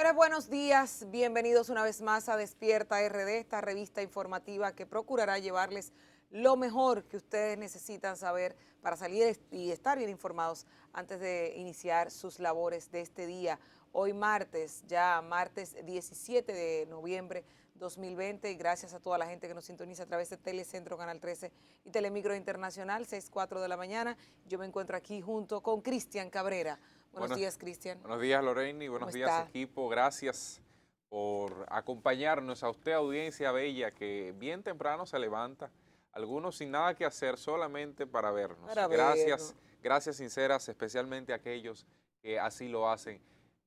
Señores, buenos días. Bienvenidos una vez más a Despierta RD, esta revista informativa que procurará llevarles lo mejor que ustedes necesitan saber para salir y estar bien informados antes de iniciar sus labores de este día. Hoy martes, ya martes 17 de noviembre 2020, y gracias a toda la gente que nos sintoniza a través de Telecentro, Canal 13 y Telemicro Internacional, 6:04 de la mañana. Yo me encuentro aquí junto con Cristian Cabrera. Buenos días, Cristian. Buenos días, Loreni. ¿Cómo Buenos días, está? equipo. Gracias por acompañarnos, a usted, audiencia bella, que bien temprano se levanta, algunos sin nada que hacer, solamente para vernos. Para vernos. Gracias, gracias sinceras, especialmente a aquellos que así lo hacen.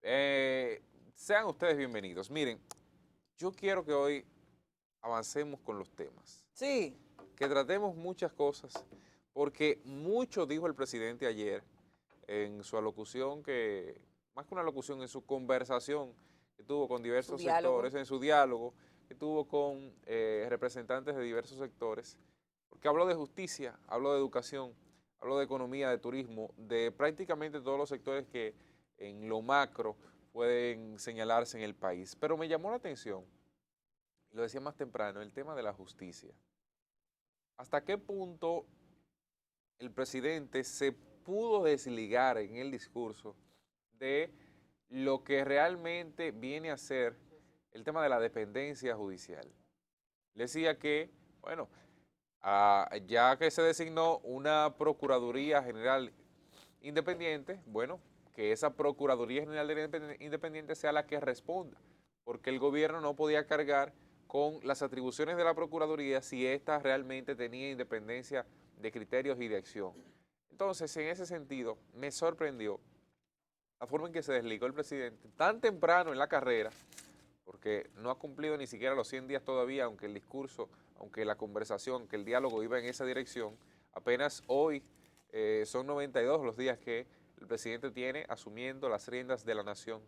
Sean ustedes bienvenidos. Miren, yo quiero que hoy avancemos con los temas, Sí, que tratemos muchas cosas, porque mucho dijo el presidente ayer en su alocución, que más que una alocución, en su conversación que tuvo con su diversos diálogo. sectores, en su diálogo que tuvo con representantes de diversos sectores, porque habló de justicia, habló de educación, habló de economía, de turismo, de prácticamente todos los sectores que en lo macro pueden señalarse en el país. Pero me llamó la atención, lo decía más temprano, el tema de la justicia. ¿Hasta qué punto el presidente se pudo desligar en el discurso de lo que realmente viene a ser el tema de la dependencia judicial? Decía que, bueno, ya que se designó una Procuraduría General Independiente, bueno, que esa Procuraduría General Independiente sea la que responda, porque el gobierno no podía cargar con las atribuciones de la Procuraduría si ésta realmente tenía independencia de criterios y de acción. Entonces, en ese sentido, me sorprendió la forma en que se desligó el presidente tan temprano en la carrera, porque no ha cumplido ni siquiera los 100 días todavía, aunque el discurso, aunque la conversación, que el diálogo iba en esa dirección. Apenas hoy son 92 los días que el presidente tiene asumiendo las riendas de la nación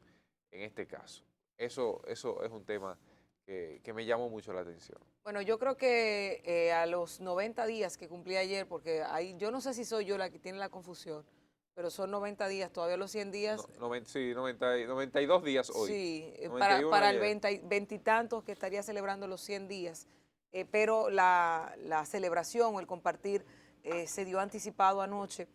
en este caso. Eso es un tema que me llamó mucho la atención. Bueno, yo creo que a los 90 días que cumplí ayer, porque ahí yo no sé si soy yo la que tiene la confusión, pero son 90 días, todavía los 100 días, Sí, 92 días hoy. sí, 91 para el ayer. veintitantos que estaría celebrando los 100 días, pero la celebración o el compartir se dio anticipado anoche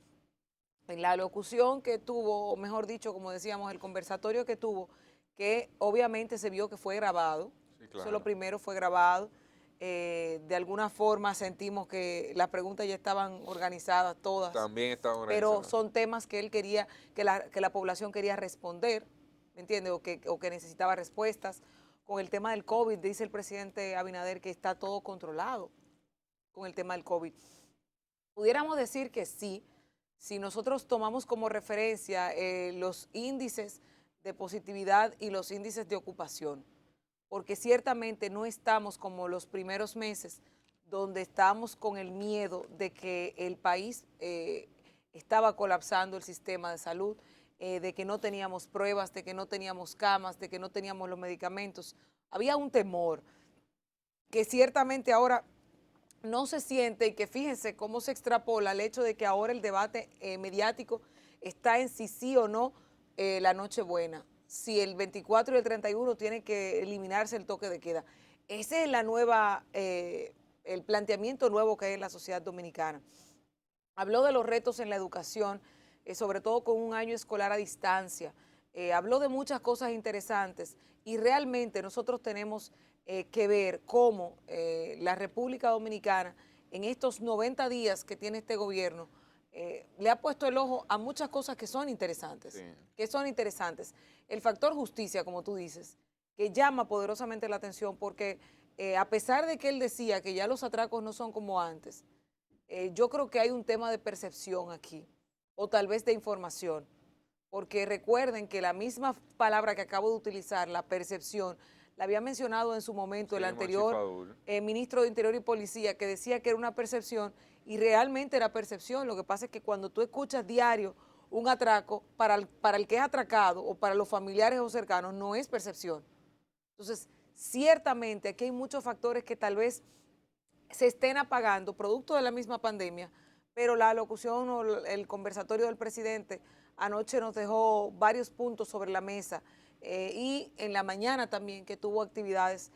en la locución que tuvo, o mejor dicho, como decíamos, el conversatorio que tuvo, que obviamente se vio que fue grabado, Sí, eso lo claro. primero fue grabado, de alguna forma sentimos que las preguntas ya estaban organizadas todas, También estaban pero organizadas. son temas que él quería, que la población quería responder, ¿me entiendes? O que necesitaba respuestas. Con el tema del COVID, dice el presidente Abinader que está todo controlado con el tema del COVID. Pudiéramos decir que sí, si nosotros tomamos como referencia los índices de positividad y los índices de ocupación, porque ciertamente no estamos como los primeros meses donde estamos con el miedo de que el país estaba colapsando el sistema de salud, de que no teníamos pruebas, de que no teníamos camas, de que no teníamos los medicamentos. Había un temor que ciertamente ahora no se siente, y que fíjense cómo se extrapola el hecho de que ahora el debate mediático está en si sí o no la Nochebuena, si el 24 y el 31 tiene que eliminarse el toque de queda. Ese es la nueva, el planteamiento nuevo que hay en la sociedad dominicana. Habló de los retos en la educación, sobre todo con un año escolar a distancia. Habló de muchas cosas interesantes y realmente nosotros tenemos que ver cómo la República Dominicana en estos 90 días que tiene este gobierno le ha puesto el ojo a muchas cosas que son Sí. interesantes, que son interesantes. El factor justicia, como tú dices, que llama poderosamente la atención porque a pesar de que él decía que ya los atracos no son como antes, yo creo que hay un tema de percepción aquí, o tal vez de información, porque recuerden que la misma palabra que acabo de utilizar, la percepción, la había mencionado en su momento el Sí, anterior Fadul. ministro de Interior y Policía, que decía que era una percepción, y realmente era percepción. Lo que pasa es que cuando tú escuchas diario un atraco, para el que es atracado o para los familiares o cercanos, no es percepción. Entonces, ciertamente aquí hay muchos factores que tal vez se estén apagando producto de la misma pandemia, pero la alocución o el conversatorio del presidente anoche nos dejó varios puntos sobre la mesa y en la mañana también que tuvo actividades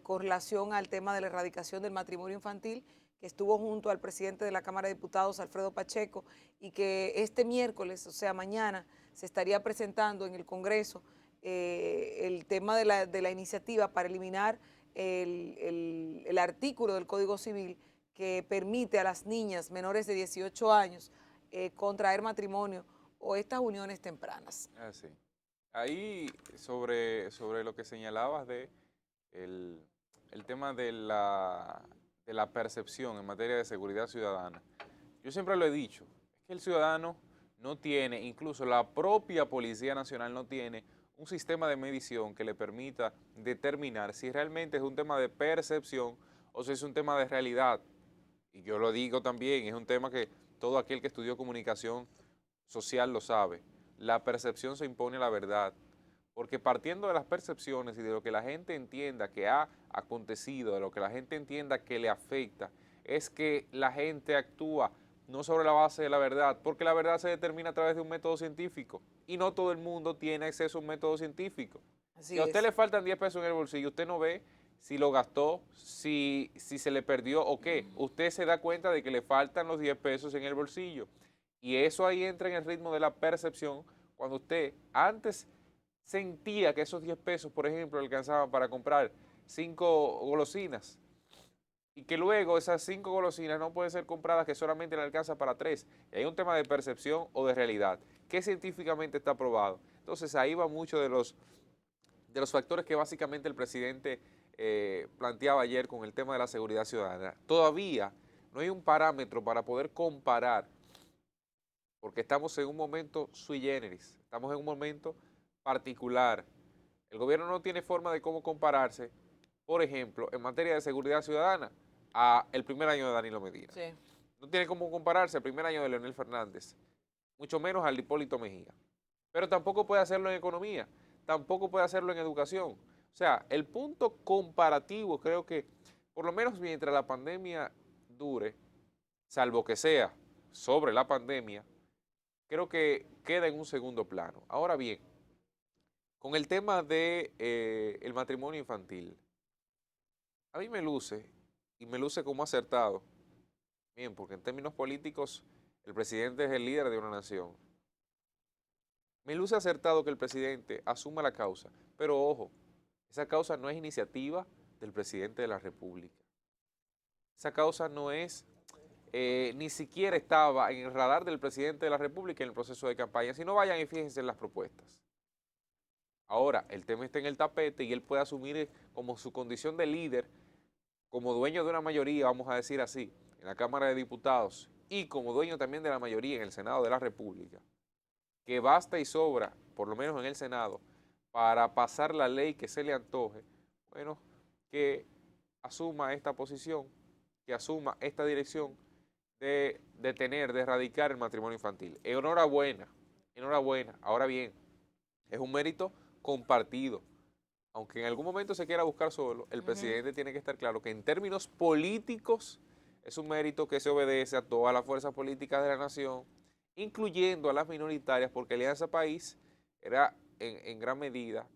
con relación al tema de la erradicación del matrimonio infantil, que estuvo junto al presidente de la Cámara de Diputados, Alfredo Pacheco, y que este miércoles, o sea, mañana, se estaría presentando en el Congreso el tema de la iniciativa para eliminar el artículo del Código Civil que permite a las niñas menores de 18 años contraer matrimonio o estas uniones tempranas. Ah, sí. Ahí, sobre lo que señalabas de el, el tema de la percepción en materia de seguridad ciudadana, yo siempre lo he dicho, es que el ciudadano no tiene, incluso la propia Policía Nacional no tiene un sistema de medición que le permita determinar si realmente es un tema de percepción o si es un tema de realidad. Y yo lo digo también, es un tema que todo aquel que estudió comunicación social lo sabe. La percepción se impone a la verdad, porque partiendo de las percepciones y de lo que la gente entienda que ha acontecido, de lo que la gente entienda que le afecta, es que la gente actúa no sobre la base de la verdad, porque la verdad se determina a través de un método científico y no todo el mundo tiene acceso a un método científico. Si Así a usted es. le faltan 10 pesos en el bolsillo, usted no ve si lo gastó, si se le perdió o qué. Usted se da cuenta de que le faltan los 10 pesos en el bolsillo. Y eso ahí entra en el ritmo de la percepción, cuando usted antes sentía que esos 10 pesos, por ejemplo, le alcanzaban para comprar 5 golosinas y que luego esas 5 golosinas no pueden ser compradas, que solamente le alcanza para 3. Y hay un tema de percepción o de realidad, que científicamente está probado. Entonces ahí va mucho de los factores que básicamente el presidente planteaba ayer con el tema de la seguridad ciudadana. Todavía no hay un parámetro para poder comparar, porque estamos en un momento sui generis, estamos en un momento particular. El gobierno no tiene forma de cómo compararse, por ejemplo, en materia de seguridad ciudadana, a el primer año de Danilo Medina. Sí. No tiene cómo compararse al primer año de Leonel Fernández, mucho menos al de Hipólito Mejía. Pero tampoco puede hacerlo en economía, tampoco puede hacerlo en educación. O sea, el punto comparativo creo que, por lo menos mientras la pandemia dure, salvo que sea sobre la pandemia, creo que queda en un segundo plano. Ahora bien, con el tema de el matrimonio infantil, a mí me luce, y me luce como acertado, bien, porque en términos políticos el presidente es el líder de una nación. Me luce acertado que el presidente asuma la causa, pero ojo, esa causa no es iniciativa del presidente de la República. Esa causa no es, ni siquiera estaba en el radar del presidente de la República en el proceso de campaña, sino vayan y fíjense en las propuestas. Ahora, el tema está en el tapete y él puede asumir como su condición de líder, como dueño de una mayoría, vamos a decir así, en la Cámara de Diputados y como dueño también de la mayoría en el Senado de la República, que basta y sobra, por lo menos en el Senado, para pasar la ley que se le antoje, bueno, que asuma esta posición, que asuma esta dirección de detener, de erradicar el matrimonio infantil. Enhorabuena, enhorabuena. Ahora bien, es un mérito compartido. Aunque en algún momento se quiera buscar solo, el presidente tiene que estar claro que en términos políticos es un mérito que se obedece a todas las fuerzas políticas de la nación, incluyendo a las minoritarias, porque Alianza País era en gran medida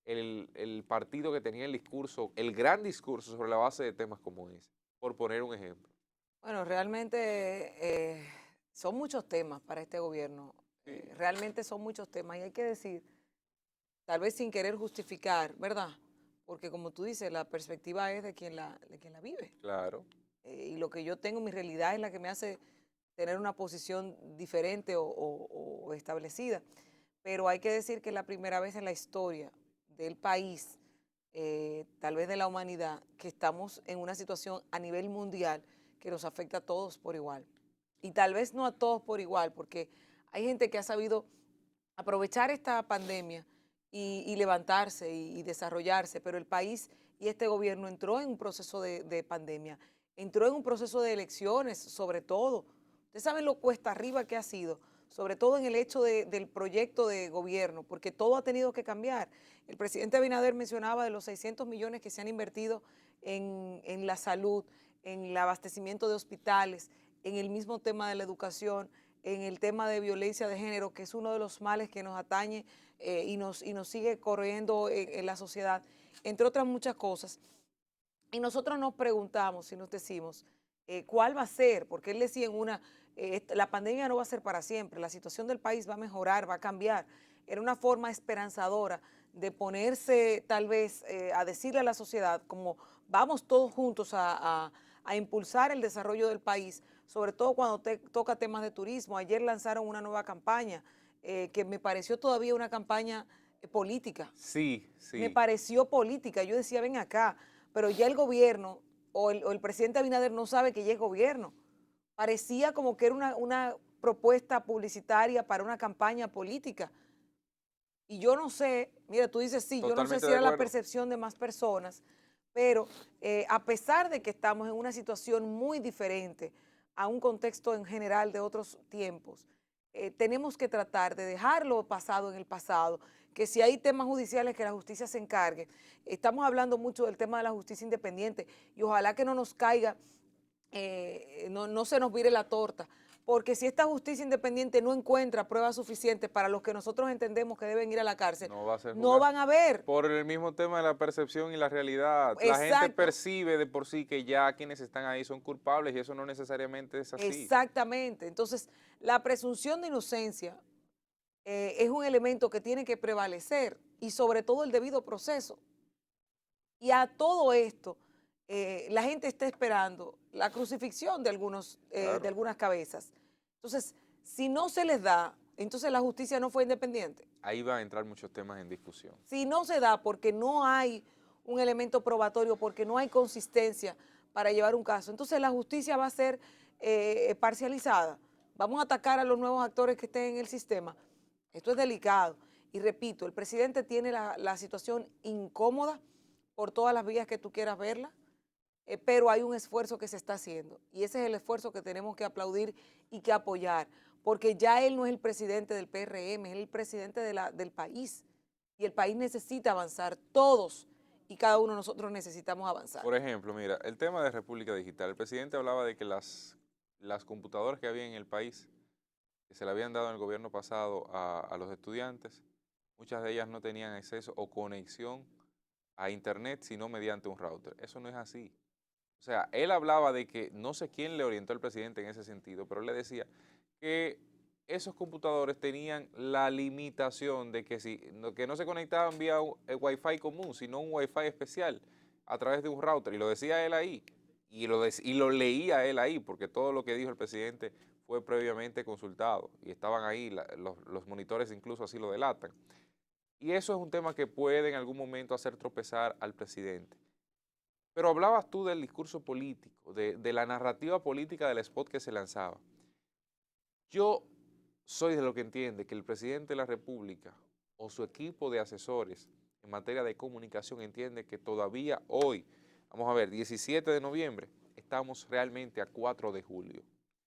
el partido que tenía el discurso, el gran discurso sobre la base de temas como ese, por poner un ejemplo. Bueno, realmente son muchos temas para este gobierno. Sí, Realmente son muchos temas y hay que decir, tal vez sin querer justificar, ¿verdad? Porque como tú dices, la perspectiva es de quien la vive. claro. Y lo que yo tengo, mi realidad es la que me hace tener una posición diferente o establecida. Pero hay que decir que es la primera vez en la historia del país, tal vez de la humanidad, que estamos en una situación a nivel mundial que nos afecta a todos por igual. Y tal vez no a todos por igual, porque hay gente que ha sabido aprovechar esta pandemia y levantarse y desarrollarse, pero el país y este gobierno entró en un proceso de pandemia, entró en un proceso de elecciones, sobre todo. Ustedes saben lo cuesta arriba que ha sido, sobre todo en el hecho del proyecto de gobierno, porque todo ha tenido que cambiar. El presidente Abinader mencionaba de los 600 millones que se han invertido en la salud, en el abastecimiento de hospitales, en el mismo tema de la educación, en el tema de violencia de género, que es uno de los males que nos atañe y nos sigue corriendo en la sociedad, entre otras muchas cosas. Y nosotros nos preguntamos y nos decimos, ¿cuál va a ser? Porque él decía la pandemia no va a ser para siempre, la situación del país va a mejorar, va a cambiar. Era una forma esperanzadora de ponerse tal vez a decirle a la sociedad como vamos todos juntos a impulsar el desarrollo del país, sobre todo cuando toca temas de turismo. Ayer lanzaron una nueva campaña que me pareció todavía una campaña política. Sí, Me sí, pareció política. Yo decía, ven acá, pero ya el gobierno o el presidente Abinader no sabe que ya es gobierno. Parecía como que era una propuesta publicitaria para una campaña política. Y yo no sé, mira, tú dices sí, yo no sé totalmente si de era la acuerdo. percepción de más personas, pero a pesar de que estamos en una situación muy diferente a un contexto en general de otros tiempos, tenemos que tratar de dejar lo pasado en el pasado, que si hay temas judiciales que la justicia se encargue. Estamos hablando mucho del tema de la justicia independiente y ojalá que no nos caiga, no se nos vire la torta, porque si esta justicia independiente no encuentra pruebas suficientes para los que nosotros entendemos que deben ir a la cárcel, No va a ser no juzgado. van a ver. Por el mismo tema de la percepción y la realidad. La gente Exacto, percibe de por sí que ya quienes están ahí son culpables y eso no necesariamente es así. exactamente. Entonces, la presunción de inocencia es un elemento que tiene que prevalecer y sobre todo el debido proceso. Y a todo esto, la gente está esperando la crucifixión de Claro. algunas cabezas. Entonces, si no se les da, entonces la justicia no fue independiente. Ahí van a entrar muchos temas en discusión. Si no se da porque no hay un elemento probatorio, porque no hay consistencia para llevar un caso, entonces la justicia va a ser parcializada. Vamos a atacar a los nuevos actores que estén en el sistema. Esto es delicado. Y repito, el presidente tiene la situación incómoda por todas las vías que tú quieras verla, pero hay un esfuerzo que se está haciendo. Y ese es el esfuerzo que tenemos que aplaudir y que apoyar, porque ya él no es el presidente del PRM, es el presidente del país. Y el país necesita avanzar, todos y cada uno de nosotros necesitamos avanzar. Por ejemplo, mira, el tema de República Digital. El presidente hablaba de que las computadoras que había en el país, que se le habían dado en el gobierno pasado a los estudiantes, muchas de ellas no tenían acceso o conexión a internet sino mediante un router. Eso no es así. O sea, él hablaba de que no sé quién le orientó al presidente en ese sentido, pero él le decía que esos computadores tenían la limitación de que, que no se conectaban vía el Wi-Fi común, sino un Wi-Fi especial a través de un router. Y lo decía él ahí, y lo leía él ahí, porque todo lo que dijo el presidente fue previamente consultado, y estaban ahí, los monitores incluso así lo delatan. Y eso es un tema que puede en algún momento hacer tropezar al presidente. Pero hablabas tú del discurso político, de la narrativa política del spot que se lanzaba. Yo soy de lo que entiende que el presidente de la República o su equipo de asesores en materia de comunicación entiende que todavía hoy, vamos a ver, 17 de noviembre, estamos realmente a 4 de julio.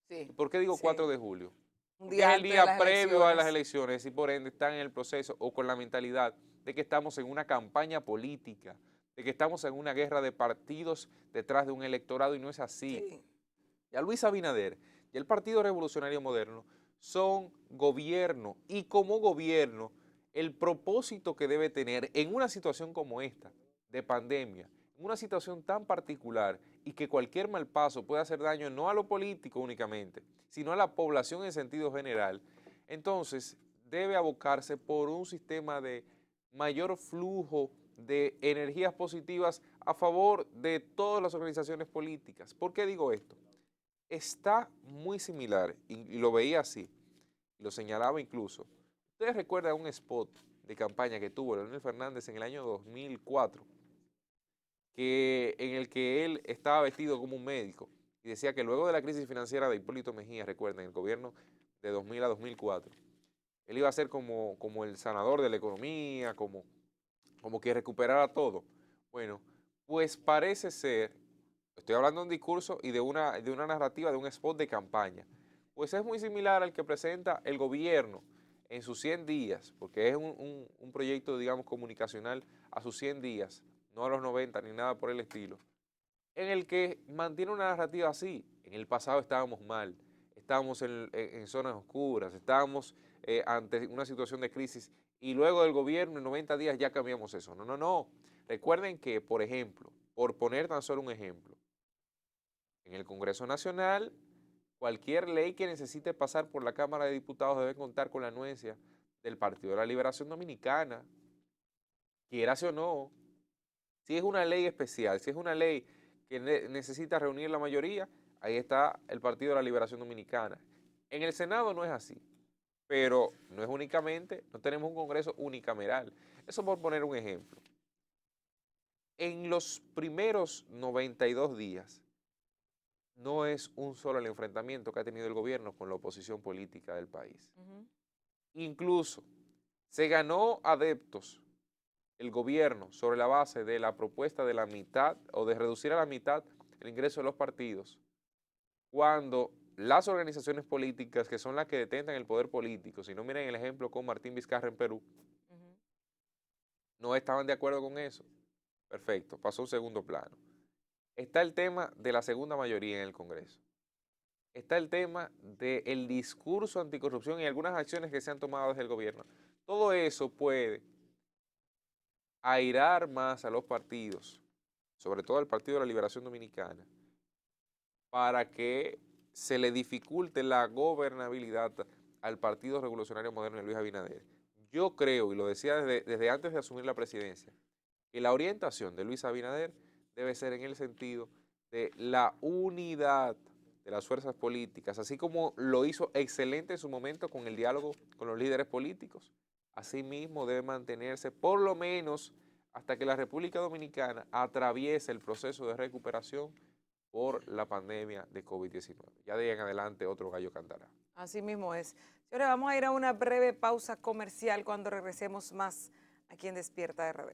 Sí, ¿Y por qué digo sí. 4 de julio? Un Porque es día el antes de día las previo a las elecciones. elecciones y por ende están en el proceso o con la mentalidad de que estamos en una campaña política, de que estamos en una guerra de partidos detrás de un electorado y no es así. Sí, Ya Luis Abinader y el Partido Revolucionario Moderno son gobierno y como gobierno el propósito que debe tener en una situación como esta, de pandemia, en una situación tan particular y que cualquier mal paso puede hacer daño no a lo político únicamente, sino a la población en sentido general, entonces debe abocarse por un sistema de mayor flujo de energías positivas a favor de todas las organizaciones políticas. ¿Por qué digo esto? Está muy similar, y lo veía así, lo señalaba incluso. Ustedes recuerdan un spot de campaña que tuvo Leonel Fernández en el año 2004, en el que él estaba vestido como un médico y decía que luego de la crisis financiera de Hipólito Mejía, recuerden, el gobierno de 2000 a 2004, él iba a ser como el sanador de la economía, como que recuperara todo. Bueno, pues parece ser, estoy hablando de un discurso y de una narrativa, de un spot de campaña, pues es muy similar al que presenta el gobierno en sus 100 días, porque es un proyecto, digamos, comunicacional a sus 100 días, no a los 90 ni nada por el estilo, en el que mantiene una narrativa así. En el pasado estábamos mal, estábamos en zonas oscuras, estábamos ante una situación de crisis y luego del gobierno en 90 días ya cambiamos eso. No, no, no. Recuerden que, por ejemplo, por poner tan solo un ejemplo, en el Congreso Nacional, cualquier ley que necesite pasar por la Cámara de Diputados debe contar con la anuencia del Partido de la Liberación Dominicana, quierase o no. Si es una ley especial, si es una ley que necesita reunir la mayoría, ahí está el Partido de la Liberación Dominicana. En el Senado no es así, pero no es únicamente, no tenemos un Congreso unicameral. Eso por poner un ejemplo. En los primeros 92 días, no es un solo el enfrentamiento que ha tenido el gobierno con la oposición política del país. Incluso se ganó adeptos el gobierno sobre la base de la propuesta de la mitad o de reducir a la mitad el ingreso de los partidos, cuando las organizaciones políticas que son las que detentan el poder político, si no miren el ejemplo con Martín Vizcarra en Perú, no estaban de acuerdo con eso. Perfecto, pasó a un segundo plano. Está el tema de la segunda mayoría en el Congreso. Está el tema del discurso anticorrupción y algunas acciones que se han tomado desde el gobierno. Todo eso puede airar más a los partidos, sobre todo al Partido de la Liberación Dominicana, para que se le dificulte la gobernabilidad al Partido Revolucionario Moderno de Luis Abinader. Yo creo, y lo decía desde antes de asumir la presidencia, que la orientación de Luis Abinader debe ser en el sentido de la unidad de las fuerzas políticas, así como lo hizo excelente en su momento con el diálogo con los líderes políticos. Asimismo debe mantenerse por lo menos hasta que la República Dominicana atraviese el proceso de recuperación por la pandemia de COVID-19. Ya de ahí en adelante otro gallo cantará. Así mismo es. Señores, vamos a ir a una breve pausa comercial cuando regresemos más aquí en Despierta RD.